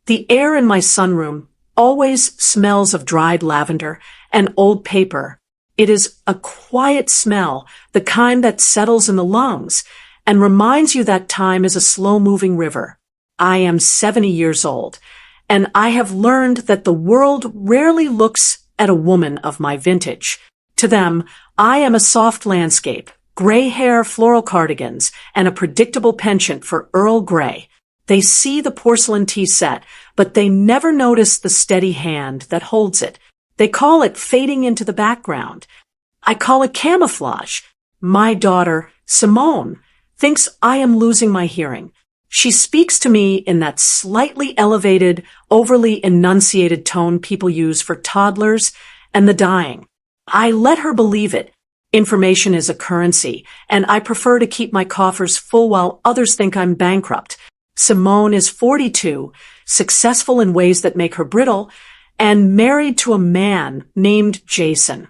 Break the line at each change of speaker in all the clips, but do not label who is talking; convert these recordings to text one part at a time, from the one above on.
The air in my sunroom always smells of dried lavender and old paper. It is a quiet smell, the kind that settles in the lungs and reminds you that time is a slow-moving river. I am 70 years old, and I have learned that the world rarely looks at a woman of my vintage. To them, I am a soft landscape, gray hair, floral cardigans, and a predictable penchant for Earl Grey. They see the porcelain tea set, but they never notice the steady hand that holds it. They call it fading into the background. I call it camouflage. My daughter, Simone, thinks I am losing my hearing. She speaks to me in that slightly elevated, overly enunciated tone people use for toddlers and the dying. I let her believe it. Information is a currency, and I prefer to keep my coffers full while others think I'm bankrupt. Simone is 42, successful in ways that make her brittle, and married to a man named Jason.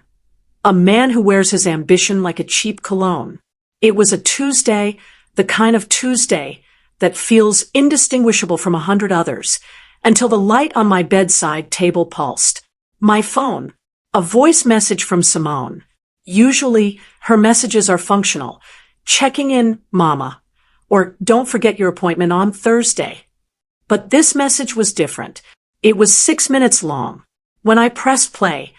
A man who wears his ambition like a cheap cologne. It was a Tuesday, the kind of Tuesday that feels indistinguishable from 100 others, until the light on my bedside table pulsed. My phone. A voice message from Simone. Usually, her messages are functional. Checking in, Mama. Or don't forget your appointment on Thursday. But this message was different. It was 6 minutes long. When I pressed play,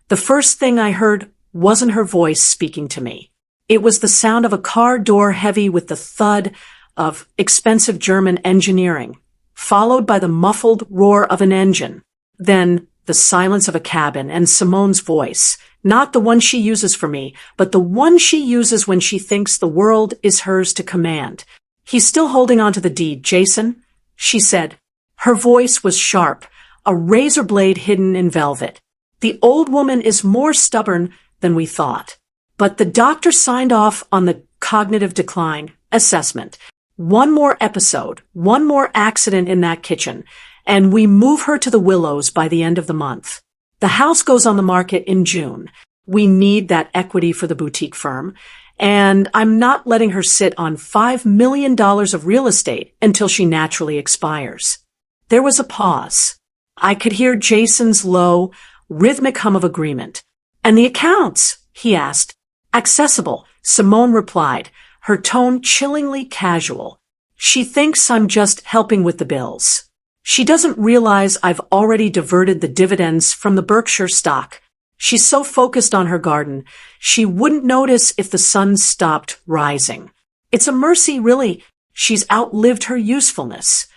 the first thing I heard wasn't her voice speaking to me. It was the sound of a car door heavy with the thud of expensive German engineering, followed by the muffled roar of an engine. Then the silence of a cabin and Simone's voice, not the one she uses for me, but the one she uses when she thinks the world is hers to command. He's still holding on to the deed, Jason, she said. Her voice was sharp, a razor blade hidden in velvet. The old woman is more stubborn than we thought. But the doctor signed off on the cognitive decline assessment. One more episode, one more accident in that kitchen, and we move her to the Willows by the end of the month. The house goes on the market in June. We need that equity for the boutique firm, and I'm not letting her sit on $5 million of real estate until she naturally expires. There was a pause. I could hear Jason's low, rhythmic hum of agreement. And the accounts? He asked. Accessible, Simone replied, her tone chillingly casual. She thinks I'm just helping with the bills. She doesn't realize I've already diverted the dividends from the Berkshire stock. She's so focused on her garden, she wouldn't notice if the sun stopped rising. It's a mercy, really. She's outlived her usefulness.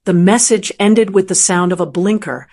The message ended with the sound of a blinker,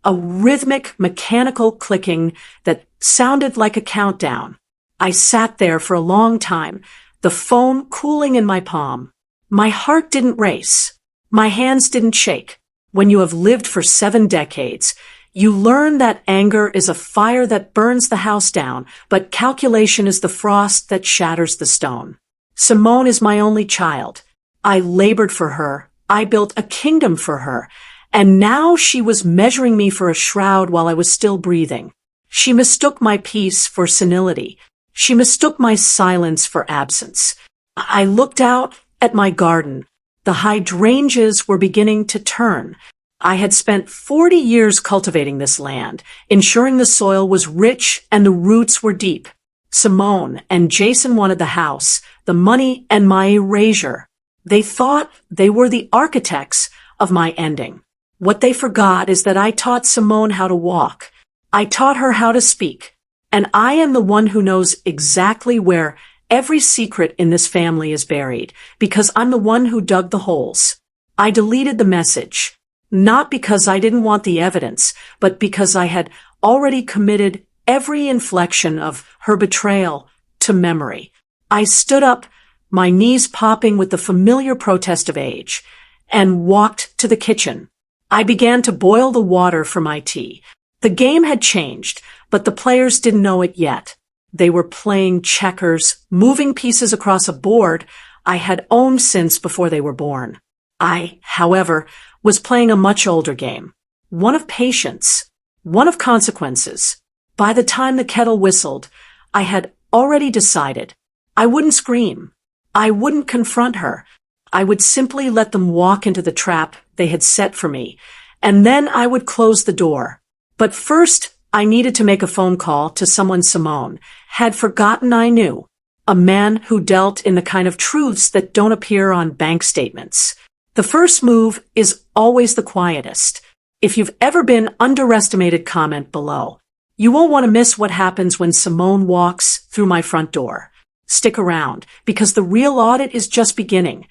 a rhythmic, mechanical clicking that sounded like a countdown. I sat there for a long time, the phone cooling in my palm. My heart didn't race. My hands didn't shake. When you have lived for 7 decades, you learn that anger is a fire that burns the house down, but calculation is the frost that shatters the stone. Simone is my only child. I labored for her. I built a kingdom for her. And now she was measuring me for a shroud while I was still breathing. She mistook my peace for senility. She mistook my silence for absence. I looked out at my garden. The hydrangeas were beginning to turn. I had spent 40 years cultivating this land, ensuring the soil was rich and the roots were deep. Simone and Jason wanted the house, the money, and my erasure. They thought they were the architects of my ending. What they forgot is that I taught Simone how to walk. I taught her how to speak. And I am the one who knows exactly where every secret in this family is buried, because I'm the one who dug the holes. I deleted the message, not because I didn't want the evidence, but because I had already committed every inflection of her betrayal to memory. I stood up, my knees popping with the familiar protest of age, and walked to the kitchen. I began to boil the water for my tea. The game had changed, but the players didn't know it yet. They were playing checkers, moving pieces across a board I had owned since before they were born. I, however, was playing a much older game. One of patience, one of consequences. By the time the kettle whistled, I had already decided. I wouldn't scream. I wouldn't confront her. I would simply let them walk into the trap they had set for me, and then I would close the door. But first, I needed to make a phone call to someone Simone had forgotten I knew. A man who dealt in the kind of truths that don't appear on bank statements. The first move is always the quietest. If you've ever been underestimated, comment below. You won't want to miss what happens when Simone walks through my front door. Stick around, because the real audit is just beginning.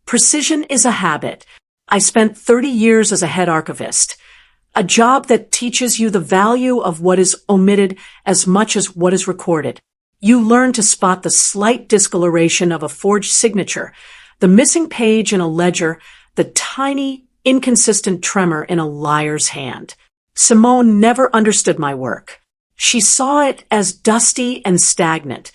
Precision is a habit. I spent 30 years as a head archivist. A job that teaches you the value of what is omitted as much as what is recorded. You learn to spot the slight discoloration of a forged signature, the missing page in a ledger, the tiny, inconsistent tremor in a liar's hand. Simone never understood my work. She saw it as dusty and stagnant,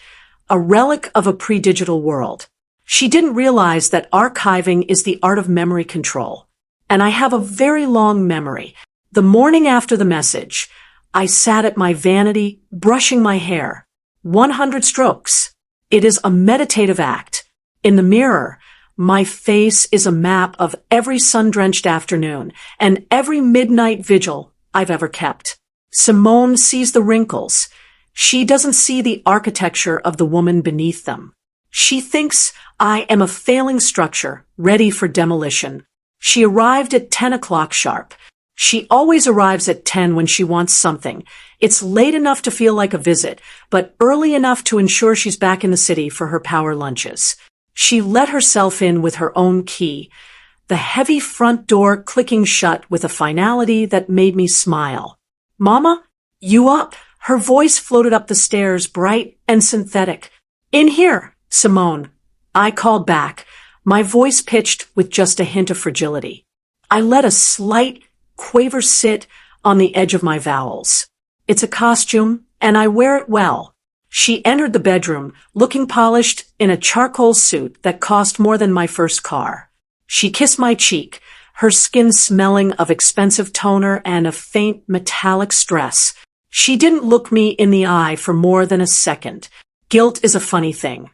a relic of a pre-digital world. She didn't realize that archiving is the art of memory control. And I have a very long memory. The morning after the message, I sat at my vanity, brushing my hair. 100 strokes. It is a meditative act. In the mirror, my face is a map of every sun-drenched afternoon and every midnight vigil I've ever kept. Simone sees the wrinkles. She doesn't see the architecture of the woman beneath them. She thinks I am a failing structure, ready for demolition. She arrived at 10 o'clock sharp. She always arrives at 10 when she wants something. It's late enough to feel like a visit, but early enough to ensure she's back in the city for her power lunches. She let herself in with her own key, the heavy front door clicking shut with a finality that made me smile. "Mama, you up?" Her voice floated up the stairs, bright and synthetic. "In here, Simone." I called back, my voice pitched with just a hint of fragility. I let a slight quaver sit on the edge of my vowels. It's a costume, and I wear it well. She entered the bedroom, looking polished in a charcoal suit that cost more than my first car. She kissed my cheek, her skin smelling of expensive toner and a faint metallic stress. She didn't look me in the eye for more than a second. Guilt is a funny thing.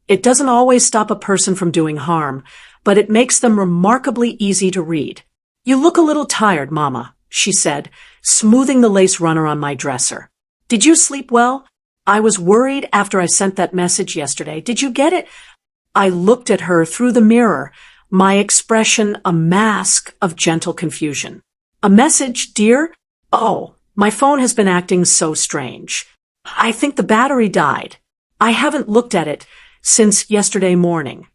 It doesn't always stop a person from doing harm, but it makes them remarkably easy to read. "You look a little tired, Mama," she said, smoothing the lace runner on my dresser. "Did you sleep well? I was worried after I sent that message yesterday. Did you get it?" I looked at her through the mirror, my expression a mask of gentle confusion. "A message, dear? Oh, my phone has been acting so strange. I think the battery died. I haven't looked at it since yesterday morning."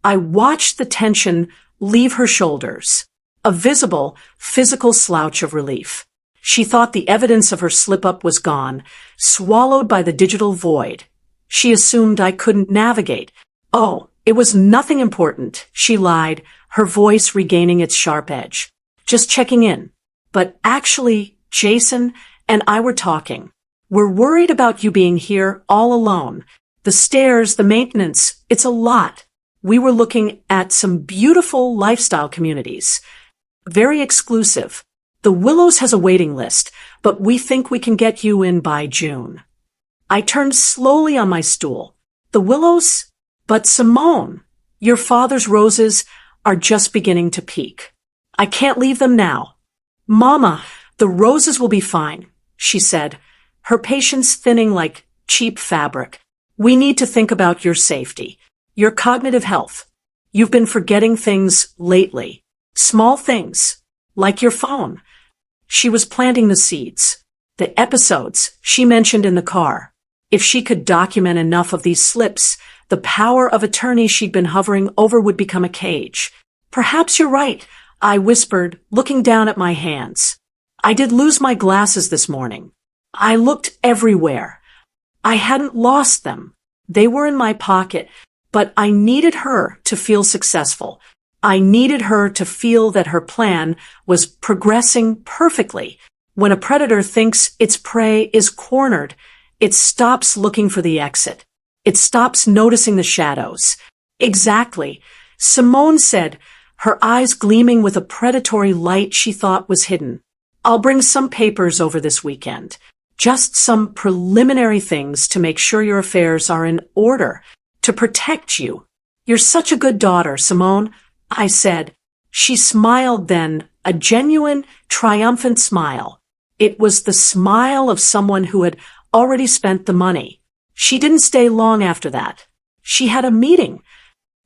I watched the tension leave her shoulders. A visible, physical slouch of relief. She thought the evidence of her slip-up was gone, swallowed by the digital void. She assumed I couldn't navigate. "Oh, it was nothing important," she lied, her voice regaining its sharp edge. "Just checking in. But actually, Jason and I were talking. We're worried about you being here all alone. The stairs, the maintenance, it's a lot. We were looking at some beautiful lifestyle communities. Very exclusive. The Willows has a waiting list, but we think we can get you in by June." I turned slowly on my stool. "The Willows? But Simone, your father's roses are just beginning to peak. I can't leave them now." "Mama, the roses will be fine," she said, her patience thinning like cheap fabric. "We need to think about your safety, your cognitive health. You've been forgetting things lately. Small things, like your phone." She was planting the seeds. The episodes she mentioned in the car. If she could document enough of these slips, the power of attorney she'd been hovering over would become a cage. "Perhaps you're right," I whispered, looking down at my hands. "I did lose my glasses this morning. I looked everywhere. I hadn't lost them. They were in my pocket, but I needed her to feel successful. I needed her to feel that her plan was progressing perfectly. When a predator thinks its prey is cornered, it stops looking for the exit. It stops noticing the shadows." "Exactly," Simone said, her eyes gleaming with a predatory light she thought was hidden. "I'll bring some papers over this weekend. Just some preliminary things to make sure your affairs are in order, to protect you. You're such a good daughter, Simone," I said. She smiled then, a genuine, triumphant smile. It was the smile of someone who had already spent the money. She didn't stay long after that. She had a meeting.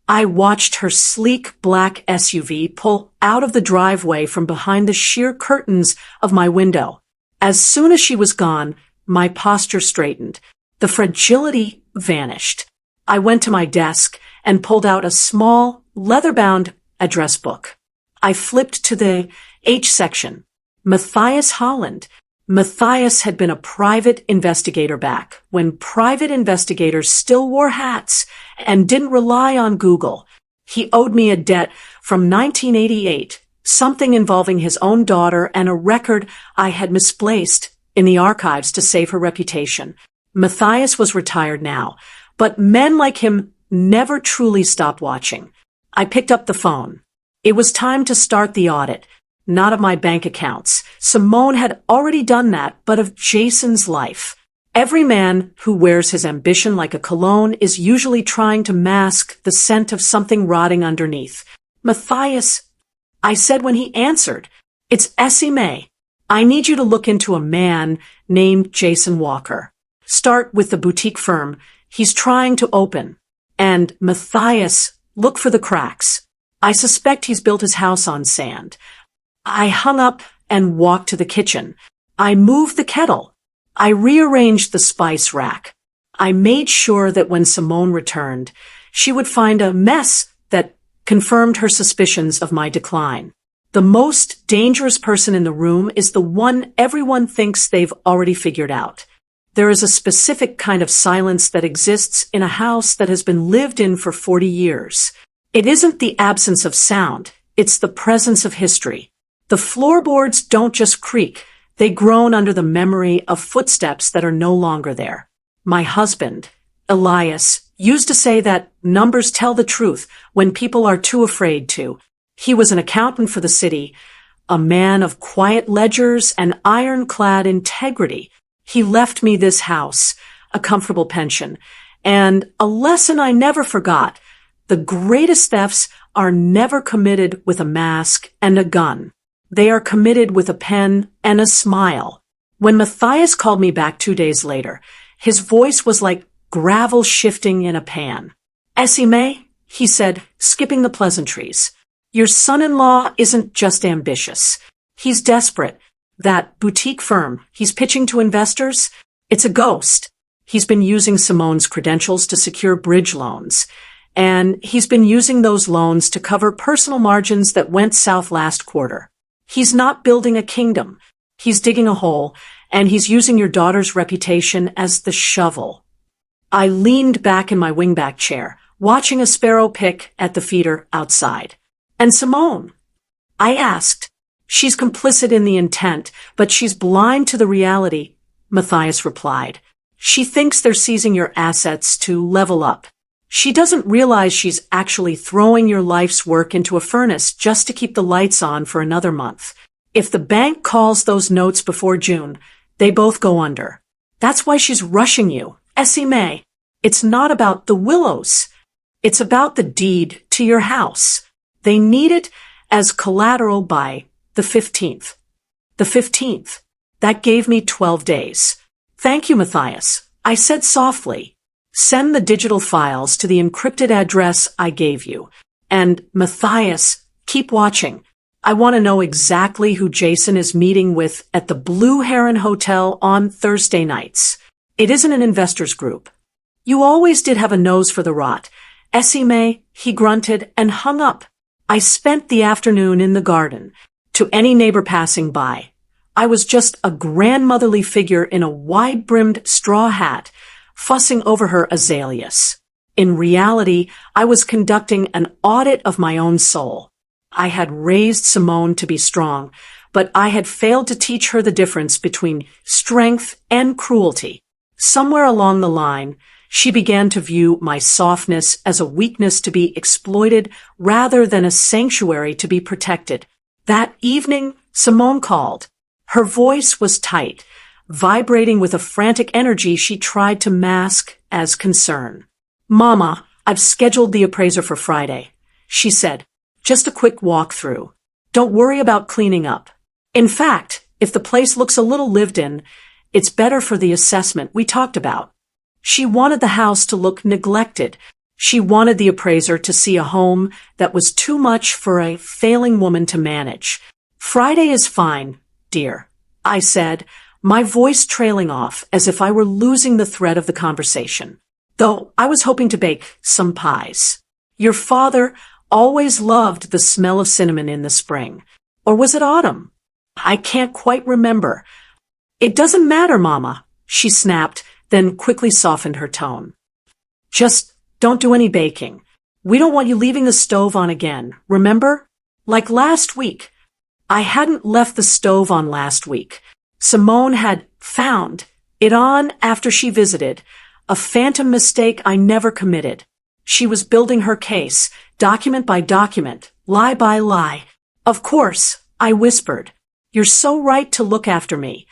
I watched her sleek black SUV pull out of the driveway from behind the sheer curtains of my window. As soon as she was gone, my posture straightened. The fragility vanished. I went to my desk and pulled out a small, leather-bound address book. I flipped to the H section. Matthias Holland. Matthias had been a private investigator back when private investigators still wore hats and didn't rely on Google. He owed me a debt from 1988, something involving his own daughter and a record I had misplaced in the archives to save her reputation. Matthias was retired now, but men like him never truly stopped watching. I picked up the phone. It was time to start the audit. Not of my bank accounts. Simone had already done that, but of Jason's life. Every man who wears his ambition like a cologne is usually trying to mask the scent of something rotting underneath. Matthias, I said when he answered, it's Essie May. I need you to look into a man named Jason Walker. Start with the boutique firm he's trying to open. And Matthias, look for the cracks. I suspect he's built his house on sand. I hung up and walked to the kitchen. I moved the kettle. I rearranged the spice rack. I made sure that when Simone returned, she would find a mess that confirmed her suspicions of my decline. The most dangerous person in the room is the one everyone thinks they've already figured out. There is a specific kind of silence that exists in a house that has been lived in for 40 years. It isn't the absence of sound, it's the presence of history. The floorboards don't just creak, they groan under the memory of footsteps that are no longer there. My husband, Elias, used to say that numbers tell the truth when people are too afraid to. He was an accountant for the city, a man of quiet ledgers and ironclad integrity. He left me this house, a comfortable pension, and a lesson I never forgot. The greatest thefts are never committed with a mask and a gun. They are committed with a pen and a smile. When Matthias called me back 2 days later, his voice was like gravel shifting in a pan. Essie May, he said, skipping the pleasantries. Your son-in-law isn't just ambitious. He's desperate. That boutique firm he's pitching to investors, it's a ghost. He's been using Simone's credentials to secure bridge loans. And he's been using those loans to cover personal margins that went south last quarter. He's not building a kingdom. He's digging a hole, and he's using your daughter's reputation as the shovel. I leaned back in my wingback chair, watching a sparrow pick at the feeder outside. And Simone? I asked. She's complicit in the intent, but she's blind to the reality, Matthias replied. She thinks they're seizing your assets to level up. She doesn't realize she's actually throwing your life's work into a furnace just to keep the lights on for another month. If the bank calls those notes before June, they both go under. That's why she's rushing you, Essie May. It's not about the willows. It's about the deed to your house. They need it as collateral by the 15th. The 15th. That gave me 12 days. Thank you, Matthias. I said softly. Send the digital files to the encrypted address I gave you. And Matthias, keep watching. I want to know exactly who Jason is meeting with at the Blue Heron Hotel on Thursday nights. It isn't an investors group. You always did have a nose for the rot. Essie May, he grunted and hung up. I spent the afternoon in the garden. To any neighbor passing by, I was just a grandmotherly figure in a wide-brimmed straw hat, fussing over her azaleas. In reality, I was conducting an audit of my own soul. I had raised Simone to be strong, but I had failed to teach her the difference between strength and cruelty. Somewhere along the line, she began to view my softness as a weakness to be exploited rather than a sanctuary to be protected. That evening, Simone called. Her voice was tight, vibrating with a frantic energy she tried to mask as concern. Mama, I've scheduled the appraiser for Friday, she said. Just a quick walkthrough. Don't worry about cleaning up. In fact, if the place looks a little lived in, it's better for the assessment we talked about. She wanted the house to look neglected. She wanted the appraiser to see a home that was too much for a failing woman to manage. Friday is fine, dear, I said, my voice trailing off as if I were losing the thread of the conversation. Though I was hoping to bake some pies. Your father always loved the smell of cinnamon in the spring. Or was it autumn? I can't quite remember. It doesn't matter, Mama, she snapped, then quickly softened her tone. Just don't do any baking. We don't want you leaving the stove on again, remember? Like last week. I hadn't left the stove on last week. Simone had found it on after she visited, a phantom mistake I never committed. She was building her case, document by document, lie by lie. Of course, I whispered, you're so right to look after me.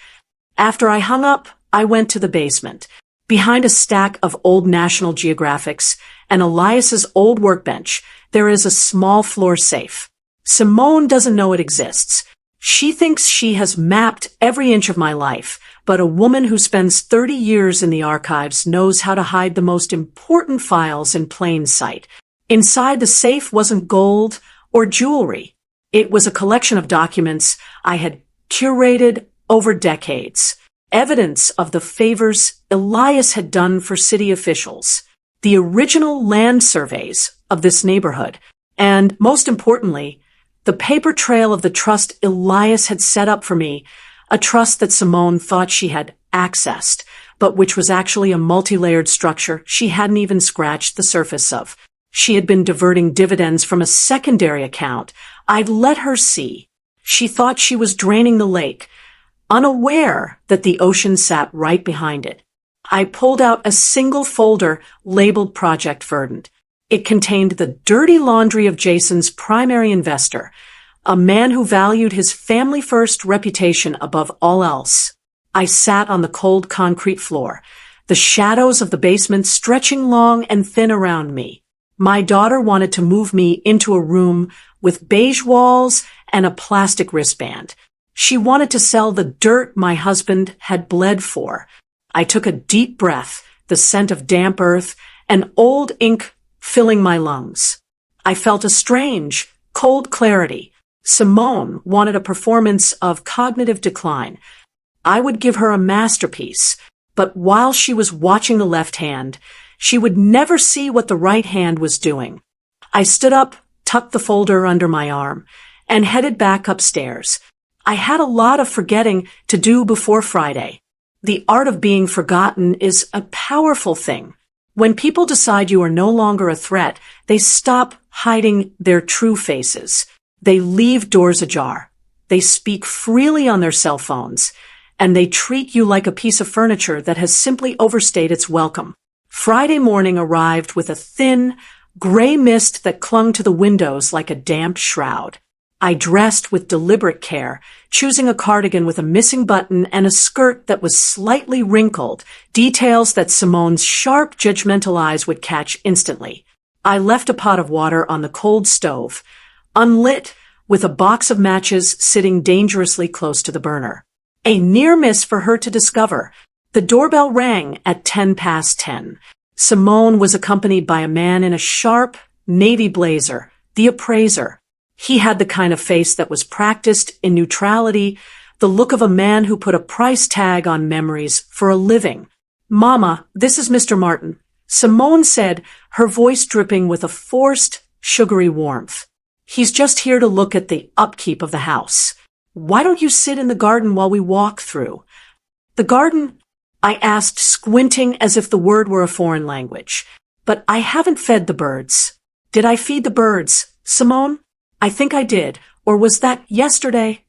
After I hung up, I went to the basement. Behind a stack of old National Geographics and Elias's old workbench, there is a small floor safe. Simone doesn't know it exists. She thinks she has mapped every inch of my life, but a woman who spends 30 years in the archives knows how to hide the most important files in plain sight. Inside the safe wasn't gold or jewelry. It was a collection of documents I had curated over decades. Evidence of the favors Elias had done for city officials, the original land surveys of this neighborhood, and, most importantly, the paper trail of the trust Elias had set up for me, a trust that Simone thought she had accessed, but which was actually a multi-layered structure she hadn't even scratched the surface of. She had been diverting dividends from a secondary account I'd let her see. She thought she was draining the lake, unaware that the ocean sat right behind it. I pulled out a single folder labeled Project Verdant. It contained the dirty laundry of Jason's primary investor, a man who valued his family-first reputation above all else. I sat on the cold concrete floor, the shadows of the basement stretching long and thin around me. My daughter wanted to move me into a room with beige walls and a plastic wristband. She wanted to sell the dirt my husband had bled for. I took a deep breath, the scent of damp earth and old ink filling my lungs. I felt a strange, cold clarity. Simone wanted a performance of cognitive decline. I would give her a masterpiece, but while she was watching the left hand, she would never see what the right hand was doing. I stood up, tucked the folder under my arm, and headed back upstairs. I had a lot of forgetting to do before Friday. The art of being forgotten is a powerful thing. When people decide you are no longer a threat, they stop hiding their true faces. They leave doors ajar. They speak freely on their cell phones, and they treat you like a piece of furniture that has simply overstayed its welcome. Friday morning arrived with a thin, gray mist that clung to the windows like a damp shroud. I dressed with deliberate care, choosing a cardigan with a missing button and a skirt that was slightly wrinkled, details that Simone's sharp, judgmental eyes would catch instantly. I left a pot of water on the cold stove, unlit, with a box of matches sitting dangerously close to the burner. A near miss for her to discover. The doorbell rang at 10 past 10. Simone was accompanied by a man in a sharp, navy blazer, the appraiser. He had the kind of face that was practiced in neutrality, the look of a man who put a price tag on memories for a living. "Mama, this is Mr. Martin," Simone said, her voice dripping with a forced, sugary warmth. "He's just here to look at the upkeep of the house. Why don't you sit in the garden while we walk through?" "The garden?" I asked, squinting as if the word were a foreign language. "But I haven't fed the birds." "Did I feed the birds, Simone?" "I think I did. Or was that yesterday?"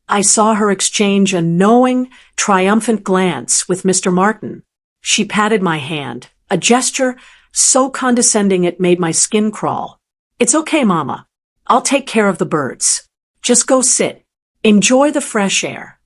I saw her exchange a knowing, triumphant glance with Mr. Martin. She patted my hand, a gesture so condescending it made my skin crawl. "It's okay, Mama. I'll take care of the birds. Just go sit. Enjoy the fresh air."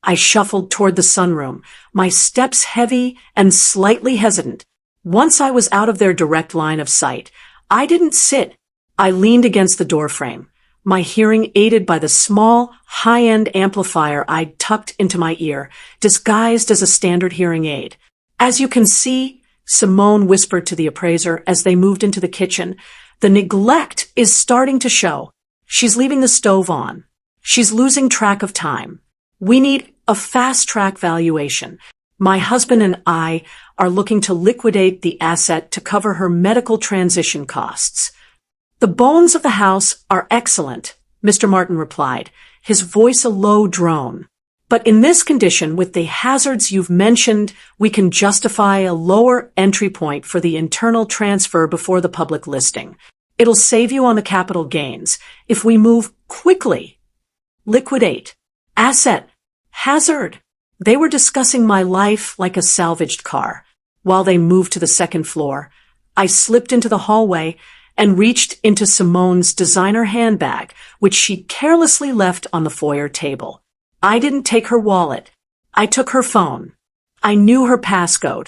I shuffled toward the sunroom, my steps heavy and slightly hesitant. Once I was out of their direct line of sight, I didn't sit. I leaned against the doorframe, my hearing aided by the small, high-end amplifier I'd tucked into my ear, disguised as a standard hearing aid. "As you can see," Simone whispered to the appraiser as they moved into the kitchen, "the neglect is starting to show. She's leaving the stove on. She's losing track of time. We need a fast-track valuation. My husband and I are looking to liquidate the asset to cover her medical transition costs." "The bones of the house are excellent," Mr. Martin replied, his voice a low drone. "But in this condition, with the hazards you've mentioned, we can justify a lower entry point for the internal transfer before the public listing. It'll save you on the capital gains if we move quickly. Liquidate. Asset. Hazard." They were discussing my life like a salvaged car. While they moved to the second floor, I slipped into the hallway and reached into Simone's designer handbag, which she carelessly left on the foyer table. I didn't take her wallet. I took her phone. I knew her passcode.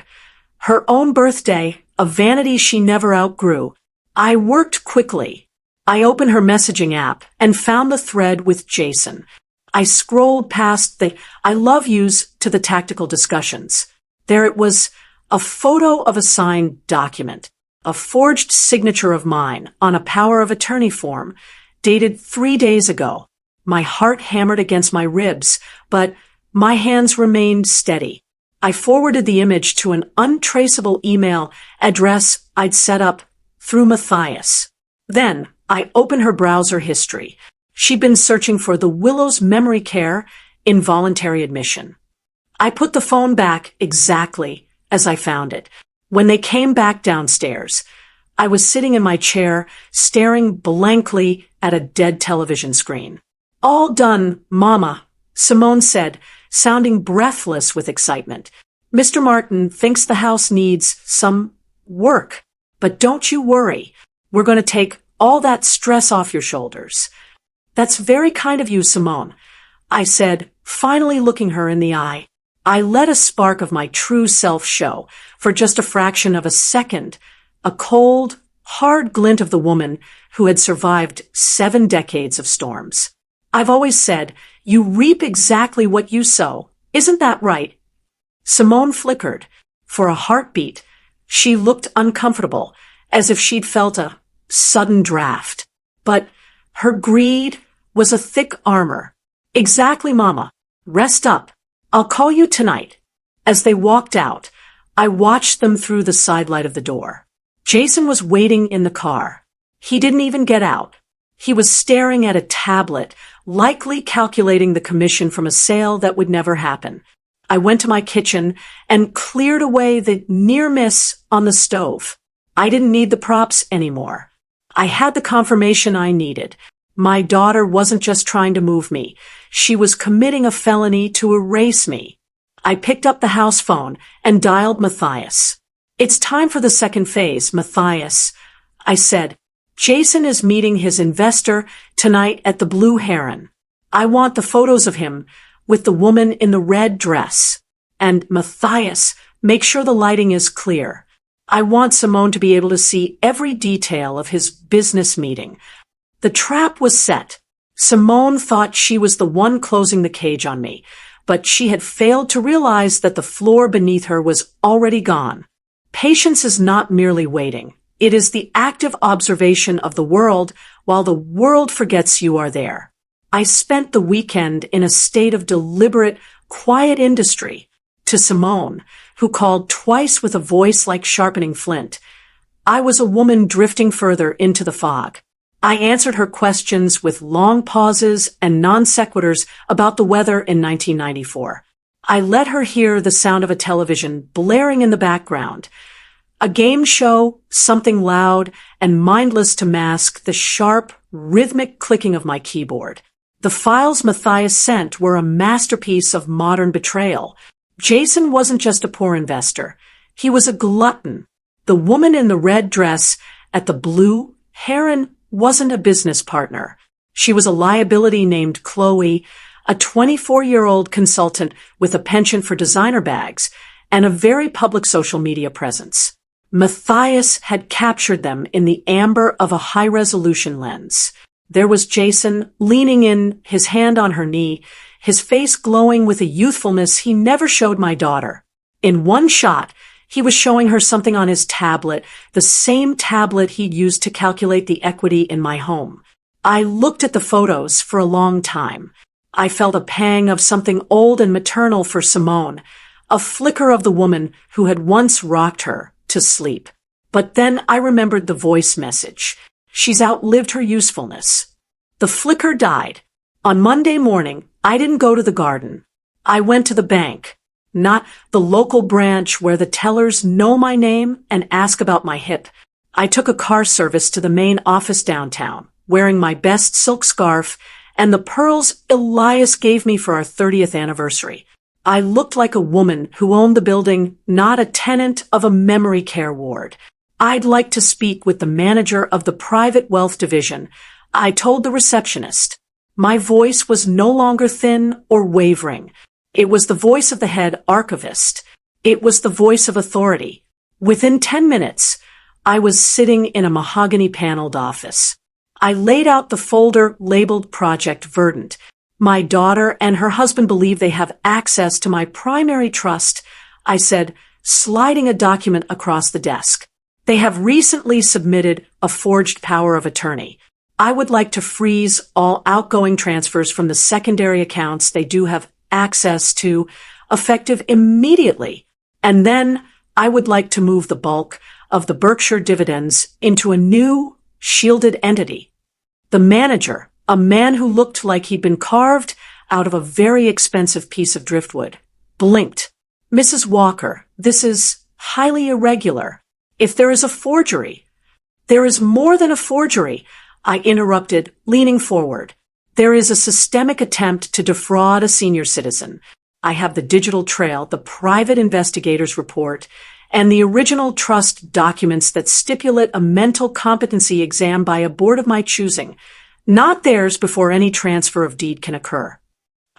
Her own birthday, a vanity she never outgrew. I worked quickly. I opened her messaging app and found the thread with Jason. I scrolled past the "I love yous" to the tactical discussions. There it was, a photo of a signed document, a forged signature of mine on a power of attorney form, dated 3 days ago. My heart hammered against my ribs, but my hands remained steady. I forwarded the image to an untraceable email address I'd set up through Matthias. Then I opened her browser history. She'd been searching for the Willows Memory Care involuntary admission. I put the phone back exactly as I found it. When they came back downstairs, I was sitting in my chair, staring blankly at a dead television screen. "All done, Mama," Simone said, sounding breathless with excitement. "Mr. Martin thinks the house needs some work. But don't you worry. We're going to take all that stress off your shoulders." "That's very kind of you, Simone," I said, finally looking her in the eye. I let a spark of my true self show for just a fraction of a second, a cold, hard glint of the woman who had survived 7 decades of storms. "I've always said, you reap exactly what you sow. Isn't that right?" Simone flickered. For a heartbeat, she looked uncomfortable, as if she'd felt a sudden draft. But her greed was a thick armor. "Exactly, Mama. Rest up. I'll call you tonight." As they walked out, I watched them through the side light of the door. Jason was waiting in the car. He didn't even get out. He was staring at a tablet, likely calculating the commission from a sale that would never happen. I went to my kitchen and cleared away the near miss on the stove. I didn't need the props anymore. I had the confirmation I needed. My daughter wasn't just trying to move me. She was committing a felony to erase me. I picked up the house phone and dialed Matthias. "It's time for the second phase, Matthias," I said. "Jason is meeting his investor tonight at the Blue Heron. I want the photos of him with the woman in the red dress. And Matthias, make sure the lighting is clear. I want Simone to be able to see every detail of his business meeting." The trap was set. Simone thought she was the one closing the cage on me, but she had failed to realize that the floor beneath her was already gone. Patience is not merely waiting. It is the active observation of the world while the world forgets you are there. I spent the weekend in a state of deliberate, quiet industry. To Simone, who called twice with a voice like sharpening flint, I was a woman drifting further into the fog. I answered her questions with long pauses and non-sequiturs about the weather in 1994. I let her hear the sound of a television blaring in the background, a game show, something loud and mindless to mask the sharp, rhythmic clicking of my keyboard. The files Matthias sent were a masterpiece of modern betrayal. Jason wasn't just a poor investor. He was a glutton. The woman in the red dress at the Blue Heron wasn't a business partner. She was a liability named Chloe, a 24-year-old consultant with a penchant for designer bags and a very public social media presence. Matthias had captured them in the amber of a high-resolution lens. There was Jason, leaning in, his hand on her knee, his face glowing with a youthfulness he never showed my daughter. In one shot, he was showing her something on his tablet, the same tablet he'd used to calculate the equity in my home. I looked at the photos for a long time. I felt a pang of something old and maternal for Simone, a flicker of the woman who had once rocked her to sleep. But then I remembered the voice message. She's outlived her usefulness. The flicker died. On Monday morning, I didn't go to the garden. I went to the bank, not the local branch where the tellers know my name and ask about my hip. I took a car service to the main office downtown, wearing my best silk scarf and the pearls Elias gave me for our 30th anniversary. I looked like a woman who owned the building, not a tenant of a memory care ward. I'd like to speak with the manager of the private wealth division. I told the receptionist. My voice was no longer thin or wavering. It was the voice of the head archivist. It was the voice of authority. Within 10 minutes, I was sitting in a mahogany-paneled office. I laid out the folder labeled Project Verdant. My daughter and her husband believe they have access to my primary trust, I said, sliding a document across the desk. They have recently submitted a forged power of attorney. I would like to freeze all outgoing transfers from the secondary accounts they do have access to, effective immediately. And then I would like to move the bulk of the Berkshire dividends into a new, shielded entity. The manager, a man who looked like he'd been carved out of a very expensive piece of driftwood, blinked. Mrs. Walker, this is highly irregular. If there is a forgery, there is more than a forgery, I interrupted, leaning forward. There is a systemic attempt to defraud a senior citizen. I have the digital trail, the private investigator's report, and the original trust documents that stipulate a mental competency exam by a board of my choosing, not theirs before any transfer of deed can occur.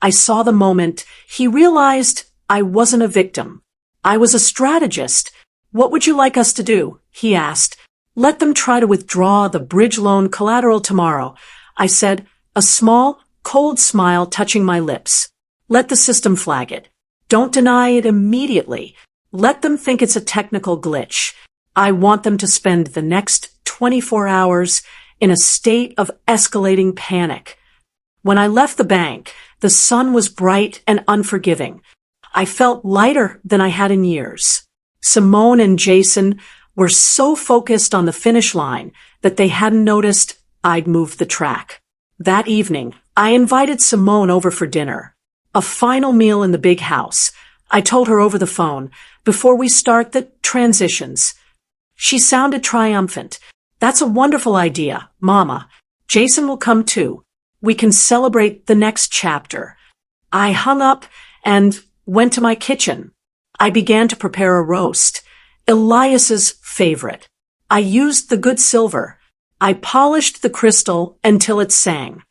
I saw the moment he realized I wasn't a victim. I was a strategist. What would you like us to do? He asked. Let them try to withdraw the bridge loan collateral tomorrow, I said, a small, cold smile touching my lips. Let the system flag it. Don't deny it immediately. Let them think it's a technical glitch. I want them to spend the next 24 hours in a state of escalating panic. When I left the bank, the sun was bright and unforgiving. I felt lighter than I had in years. Simone and Jason were so focused on the finish line that they hadn't noticed I'd moved the track. That evening, I invited Simone over for dinner. A final meal in the big house. I told her over the phone, before we start the transitions. She sounded triumphant. That's a wonderful idea, Mama. Jason will come too. We can celebrate the next chapter. I hung up and went to my kitchen. I began to prepare a roast, Elias's favorite. I used the good silver. I polished the crystal until it sang.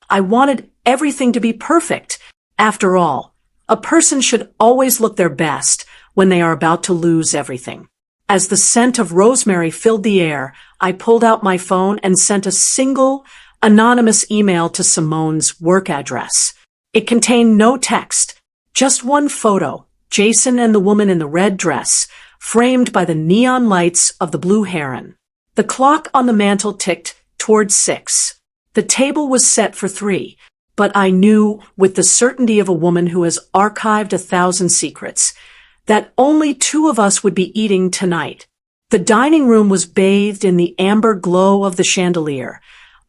I wanted everything to be perfect. After all, a person should always look their best when they are about to lose everything. As the scent of rosemary filled the air, I pulled out my phone and sent a single, anonymous email to Simone's work address. It contained no text, just one photo, Jason and the woman in the red dress, framed by the neon lights of the Blue Heron. The clock on the mantel ticked toward 6. The table was set for 3, but I knew, with the certainty of a woman who has archived 1,000 secrets, that only 2 of us would be eating tonight. The dining room was bathed in the amber glow of the chandelier,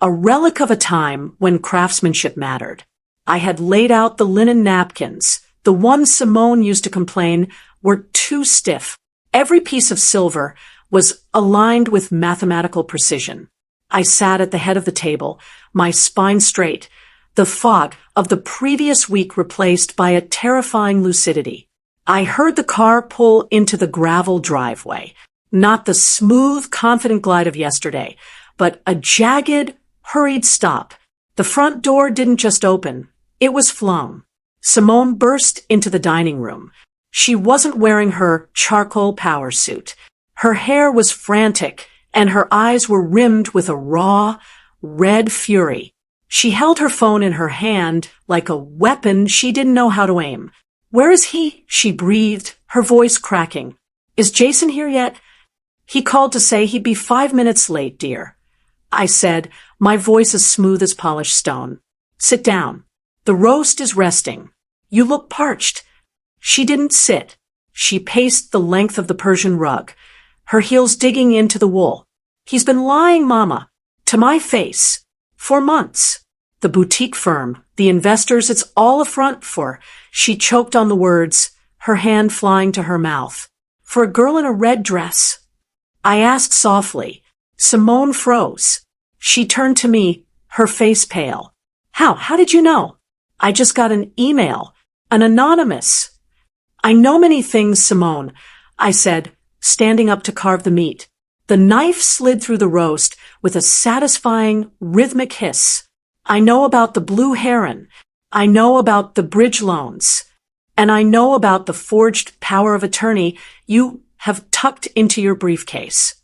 a relic of a time when craftsmanship mattered. I had laid out the linen napkins. The ones Simone used to complain were too stiff. Every piece of silver was aligned with mathematical precision. I sat at the head of the table, my spine straight, the fog of the previous week replaced by a terrifying lucidity. I heard the car pull into the gravel driveway, not the smooth, confident glide of yesterday, but a jagged, hurried stop. The front door didn't just open, it was flung. Simone burst into the dining room. She wasn't wearing her charcoal power suit. Her hair was frantic, and her eyes were rimmed with a raw, red fury. She held her phone in her hand like a weapon she didn't know how to aim. "Where is he?" she breathed, her voice cracking. "Is Jason here yet?" "He called to say he'd be 5 minutes late, dear," I said, my voice as smooth as polished stone. "Sit down. The roast is resting. You look parched." She didn't sit. She paced the length of the Persian rug, her heels digging into the wool. "He's been lying, Mama, to my face, for months. The boutique firm, the investors, it's all a front for—" She choked on the words, her hand flying to her mouth. "For a girl in a red dress?" I asked softly. Simone froze. She turned to me, her face pale. How did you know?" "I just got an email. An anonymous." "I know many things, Simone," I said, standing up to carve the meat. The knife slid through the roast with a satisfying, rhythmic hiss. "I know about the blue heron. I know about the bridge loans. And I know about the forged power of attorney you have tucked into your briefcase."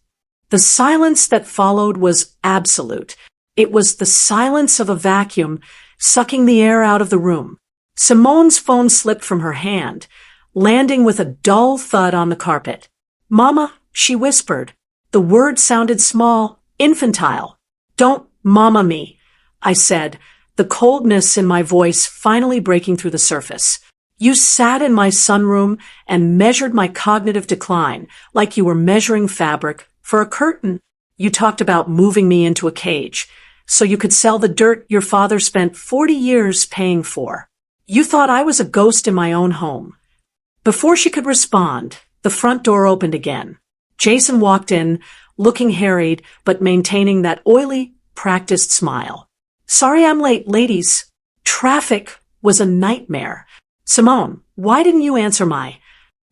The silence that followed was absolute. It was the silence of a vacuum sucking the air out of the room. Simone's phone slipped from her hand, landing with a dull thud on the carpet. "Mama," she whispered. The word sounded small, infantile. "Don't mama me," I said, the coldness in my voice finally breaking through the surface. "You sat in my sunroom and measured my cognitive decline like you were measuring fabric for a curtain. You talked about moving me into a cage so you could sell the dirt your father spent 40 years paying for. You thought I was a ghost in my own home." Before she could respond, the front door opened again. Jason walked in, looking harried but maintaining that oily, practiced smile. "Sorry I'm late, ladies. Traffic was a nightmare. Simone, why didn't you answer my—"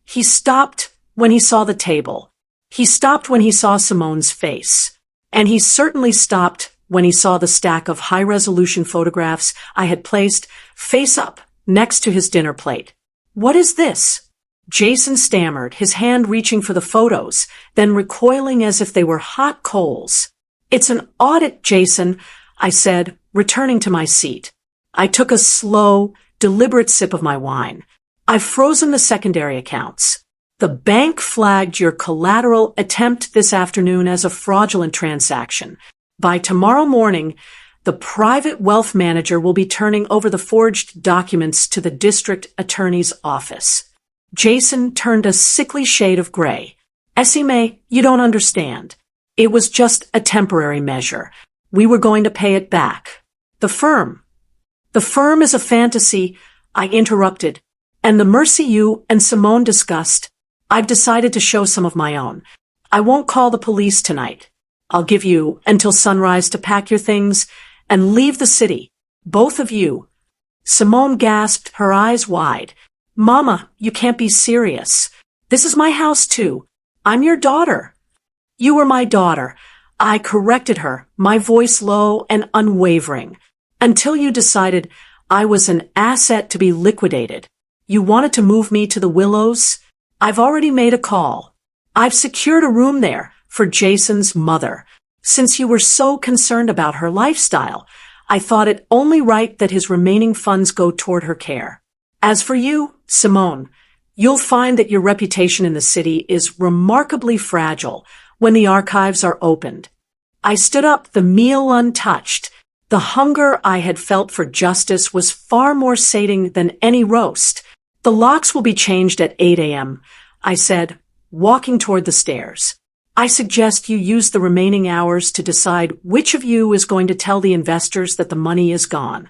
He stopped when he saw the table. He stopped when he saw Simone's face. And he certainly stopped when he saw the stack of high-resolution photographs I had placed face up next to his dinner plate. "What is this?" Jason stammered, his hand reaching for the photos, then recoiling as if they were hot coals. "It's an audit, Jason," I said, returning to my seat. I took a slow, deliberate sip of my wine. "I've frozen the secondary accounts. The bank flagged your collateral attempt this afternoon as a fraudulent transaction. By tomorrow morning, the private wealth manager will be turning over the forged documents to the district attorney's office." Jason turned a sickly shade of gray. "Esime, you don't understand. It was just a temporary measure. We were going to pay it back. The firm is a fantasy," I interrupted, "and the mercy you and Simone discussed, I've decided to show some of my own. I won't call the police tonight. I'll give you until sunrise to pack your things and leave the city. Both of you." Simone gasped, her eyes wide. "Mama, you can't be serious. This is my house too. I'm your daughter." "You were my daughter," I corrected her, my voice low and unwavering, "until you decided I was an asset to be liquidated. You wanted to move me to the Willows. I've already made a call. I've secured a room there for Jason's mother. Since you were so concerned about her lifestyle, I thought it only right that his remaining funds go toward her care. As for you, Simone, you'll find that your reputation in the city is remarkably fragile when the archives are opened." I stood up, the meal untouched. The hunger I had felt for justice was far more sating than any roast. "The locks will be changed at 8 a.m., I said, walking toward the stairs. "I suggest you use the remaining hours to decide which of you is going to tell the investors that the money is gone."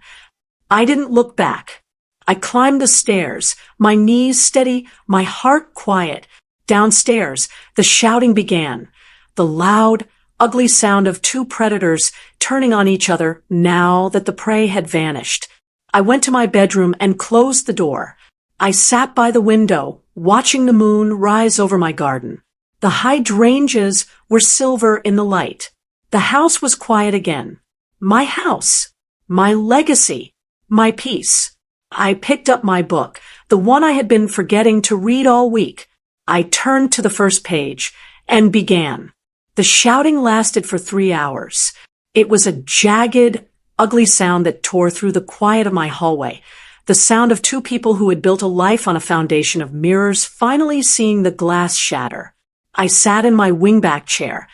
I didn't look back. I climbed the stairs, my knees steady, my heart quiet. Downstairs, the shouting began. The loud, ugly sound of two predators turning on each other now that the prey had vanished. I went to my bedroom and closed the door. I sat by the window, watching the moon rise over my garden. The hydrangeas were silver in the light. The house was quiet again. My house, my legacy, my peace. I picked up my book, the one I had been forgetting to read all week. I turned to the first page and began. The shouting lasted for 3 hours. It was a jagged, ugly sound that tore through the quiet of my hallway. The sound of two people who had built a life on a foundation of mirrors finally seeing the glass shatter. I sat in my wingback chair.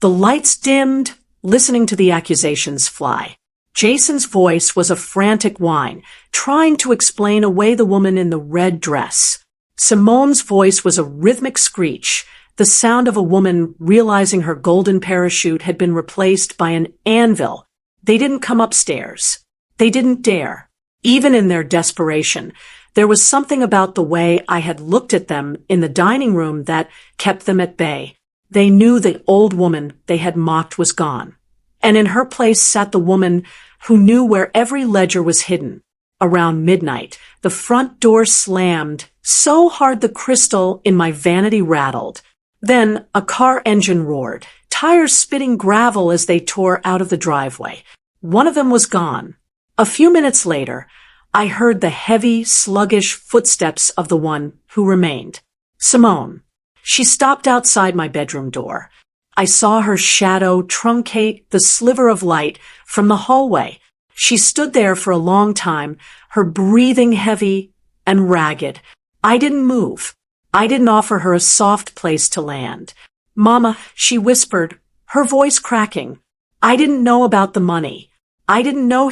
The lights dimmed, listening to the accusations fly. Jason's voice was a frantic whine, trying to explain away the woman in the red dress. Simone's voice was a rhythmic screech, the sound of a woman realizing her golden parachute had been replaced by an anvil. They didn't come upstairs. They didn't dare. Even in their desperation, there was something about the way I had looked at them in the dining room that kept them at bay. They knew the old woman they had mocked was gone. And in her place sat the woman who knew where every ledger was hidden. Around midnight, the front door slammed so hard the crystal in my vanity rattled. Then a car engine roared, tires spitting gravel as they tore out of the driveway. One of them was gone. A few minutes later, I heard the heavy, sluggish footsteps of the one who remained. Simone. She stopped outside my bedroom door. I saw her shadow truncate the sliver of light from the hallway. She stood there for a long time, her breathing heavy and ragged. I didn't move. I didn't offer her a soft place to land. Mama, she whispered, her voice cracking. I didn't know about the money. I didn't know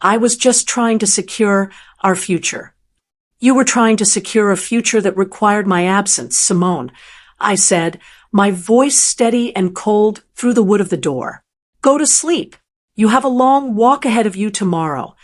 I was just trying to secure our future. You were trying to secure a future that required my absence, Simone, I said, my voice steady and cold through the wood of the door. Go to sleep. You have a long walk ahead of you tomorrow.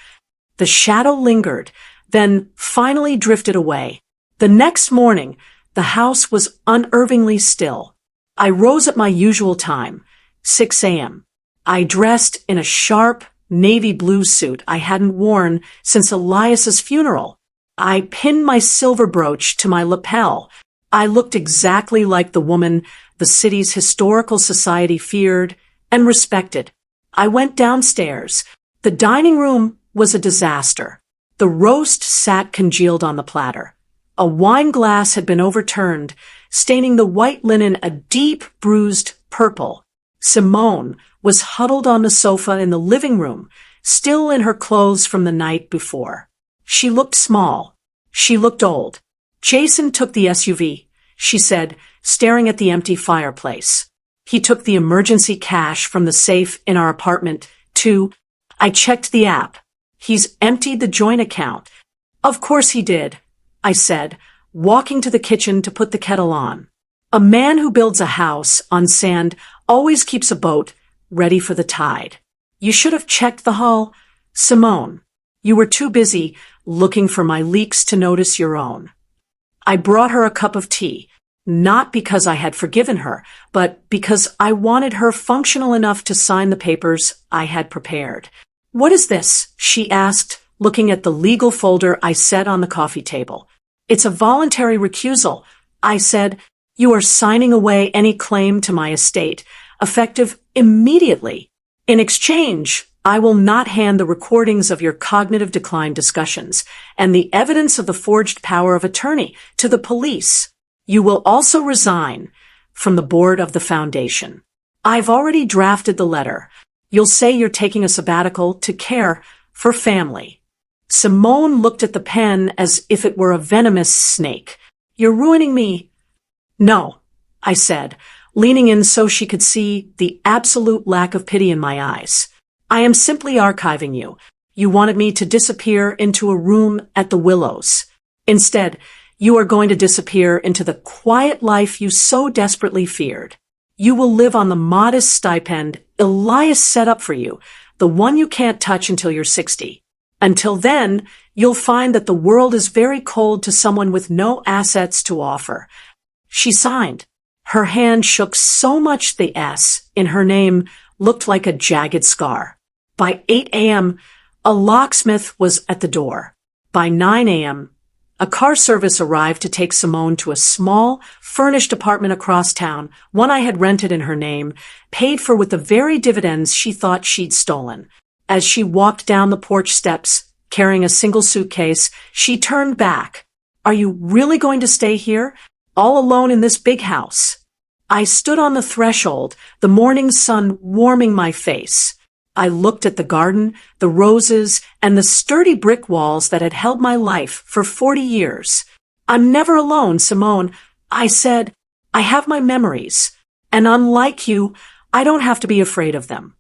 The shadow lingered, then finally drifted away. The next morning, the house was unervingly still. I rose at my usual time, 6 a.m. I dressed in a sharp, navy blue suit I hadn't worn since Elias's funeral. I pinned my silver brooch to my lapel. I looked exactly like the woman the city's historical society feared and respected. I went downstairs. The dining room was a disaster. The roast sat congealed on the platter. A wine glass had been overturned, staining the white linen a deep, bruised purple. Simone was huddled on the sofa in the living room, still in her clothes from the night before. She looked small. She looked old. Jason took the SUV, she said, staring at the empty fireplace. He took the emergency cash from the safe in our apartment, too. I checked the app. He's emptied the joint account. Of course he did, I said, walking to the kitchen to put the kettle on. A man who builds a house on sand always keeps a boat ready for the tide. You should have checked the hull, Simone. You were too busy looking for my leaks to notice your own. I brought her a cup of tea, not because I had forgiven her, but because I wanted her functional enough to sign the papers I had prepared. What is this? She asked, looking at the legal folder I set on the coffee table. It's a voluntary recusal, I said. You are signing away any claim to my estate, effective immediately. In exchange, I will not hand the recordings of your cognitive decline discussions and the evidence of the forged power of attorney to the police. You will also resign from the board of the foundation. I've already drafted the letter. You'll say you're taking a sabbatical to care for family. Simone looked at the pen as if it were a venomous snake. You're ruining me. No, I said, leaning in so she could see the absolute lack of pity in my eyes. I am simply archiving you. You wanted me to disappear into a room at the Willows. Instead, you are going to disappear into the quiet life you so desperately feared. You will live on the modest stipend Elias set up for you, the one you can't touch until you're 60. Until then, you'll find that the world is very cold to someone with no assets to offer. She signed. Her hand shook so much the S in her name looked like a jagged scar. By 8 a.m., a locksmith was at the door. By 9 a.m., a car service arrived to take Simone to a small, furnished apartment across town, one I had rented in her name, paid for with the very dividends she thought she'd stolen. As she walked down the porch steps, carrying a single suitcase, she turned back. Are you really going to stay here, all alone in this big house? I stood on the threshold, the morning sun warming my face. I looked at the garden, the roses, and the sturdy brick walls that had held my life for 40 years. I'm never alone, Simone, I said. I have my memories, and unlike you, I don't have to be afraid of them.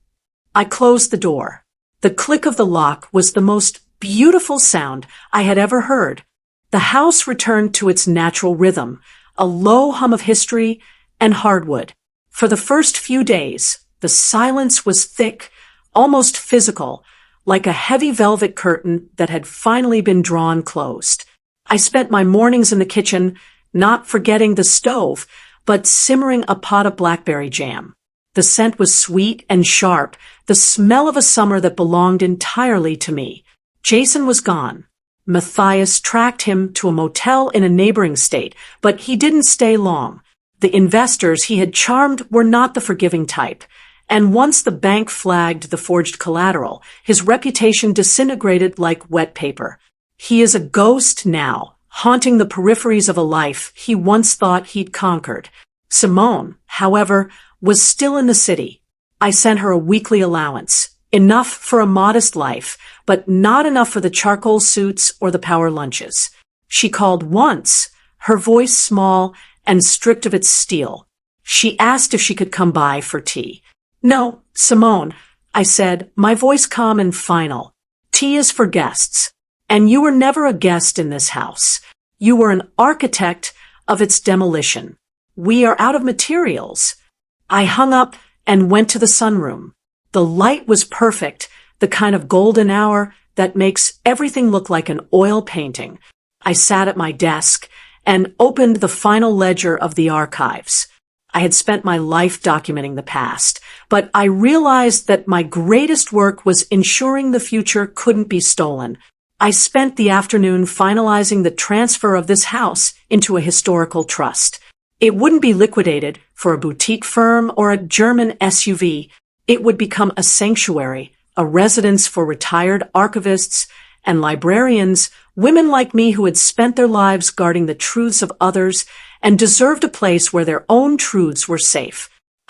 I closed the door. The click of the lock was the most beautiful sound I had ever heard. The house returned to its natural rhythm, a low hum of history and hardwood. For the first few days, the silence was thick, almost physical, like a heavy velvet curtain that had finally been drawn closed. I spent my mornings in the kitchen, not forgetting the stove, but simmering a pot of blackberry jam. The scent was sweet and sharp, the smell of a summer that belonged entirely to me. Jason was gone. Matthias tracked him to a motel in a neighboring state, but he didn't stay long. The investors he had charmed were not the forgiving type, and once the bank flagged the forged collateral, his reputation disintegrated like wet paper. He is a ghost now, haunting the peripheries of a life he once thought he'd conquered. Simone, however, was still in the city. I sent her a weekly allowance, enough for a modest life, but not enough for the charcoal suits or the power lunches. She called once, her voice small and stripped of its steel. She asked if she could come by for tea. No, Simone, I said, my voice calm and final. Tea is for guests. And you were never a guest in this house. You were an architect of its demolition. We are out of materials. I hung up and went to the sunroom. The light was perfect, the kind of golden hour that makes everything look like an oil painting. I sat at my desk and opened the final ledger of the archives. I had spent my life documenting the past, but I realized that my greatest work was ensuring the future couldn't be stolen. I spent the afternoon finalizing the transfer of this house into a historical trust. It wouldn't be liquidated for a boutique firm or a German SUV. It would become a sanctuary, a residence for retired archivists and librarians, women like me who had spent their lives guarding the truths of others and deserved a place where their own truths were safe.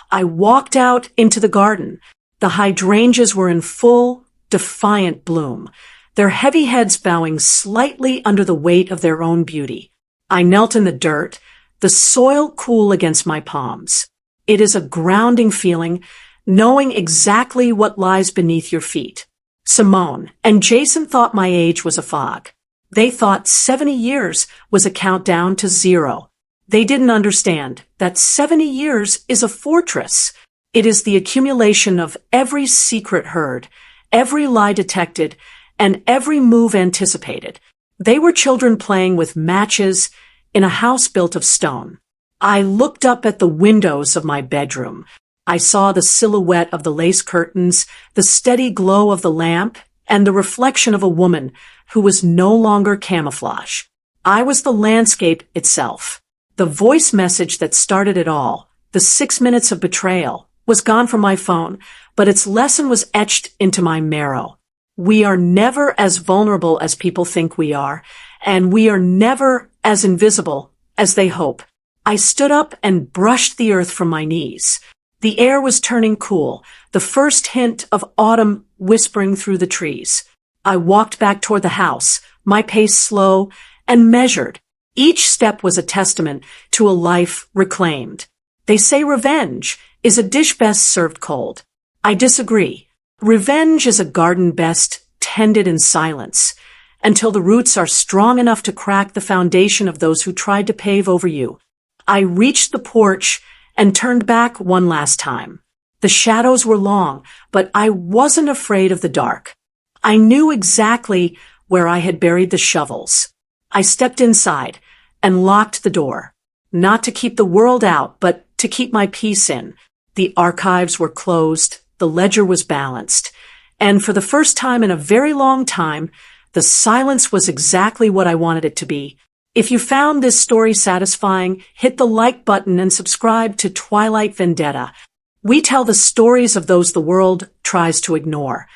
I walked out into the garden. The hydrangeas were in full, defiant bloom, their heavy heads bowing slightly under the weight of their own beauty. I knelt in the dirt, the soil cool against my palms. It is a grounding feeling, knowing exactly what lies beneath your feet. Simone and Jason thought my age was a fog. They thought 70 years was a countdown to zero. They didn't understand that 70 years is a fortress. It is the accumulation of every secret heard, every lie detected, and every move anticipated. They were children playing with matches in a house built of stone. I looked up at the windows of my bedroom. I saw the silhouette of the lace curtains, the steady glow of the lamp, and the reflection of a woman who was no longer camouflage. I was the landscape itself. The voice message that started it all, the 6 minutes of betrayal, was gone from my phone, but its lesson was etched into my marrow. We are never as vulnerable as people think we are, and we are never as invisible as they hope. I stood up and brushed the earth from my knees. The air was turning cool, the first hint of autumn whispering through the trees. I walked back toward the house, my pace slow and measured. Each step was a testament to a life reclaimed. They say revenge is a dish best served cold. I disagree. Revenge is a garden best tended in silence, until the roots are strong enough to crack the foundation of those who tried to pave over you. I reached the porch and turned back one last time. The shadows were long, but I wasn't afraid of the dark. I knew exactly where I had buried the shovels. I stepped inside and locked the door, not to keep the world out, but to keep my peace in. The archives were closed, the ledger was balanced, and for the first time in a very long time, the silence was exactly what I wanted it to be. If you found this story satisfying, hit the like button and subscribe to Twilight Vendetta. We tell the stories of those the world tries to ignore,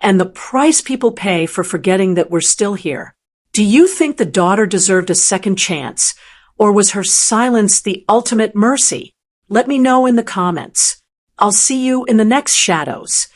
and the price people pay for forgetting that we're still here. Do you think the daughter deserved a second chance, or was her silence the ultimate mercy? Let me know in the comments. I'll see you in the next shadows.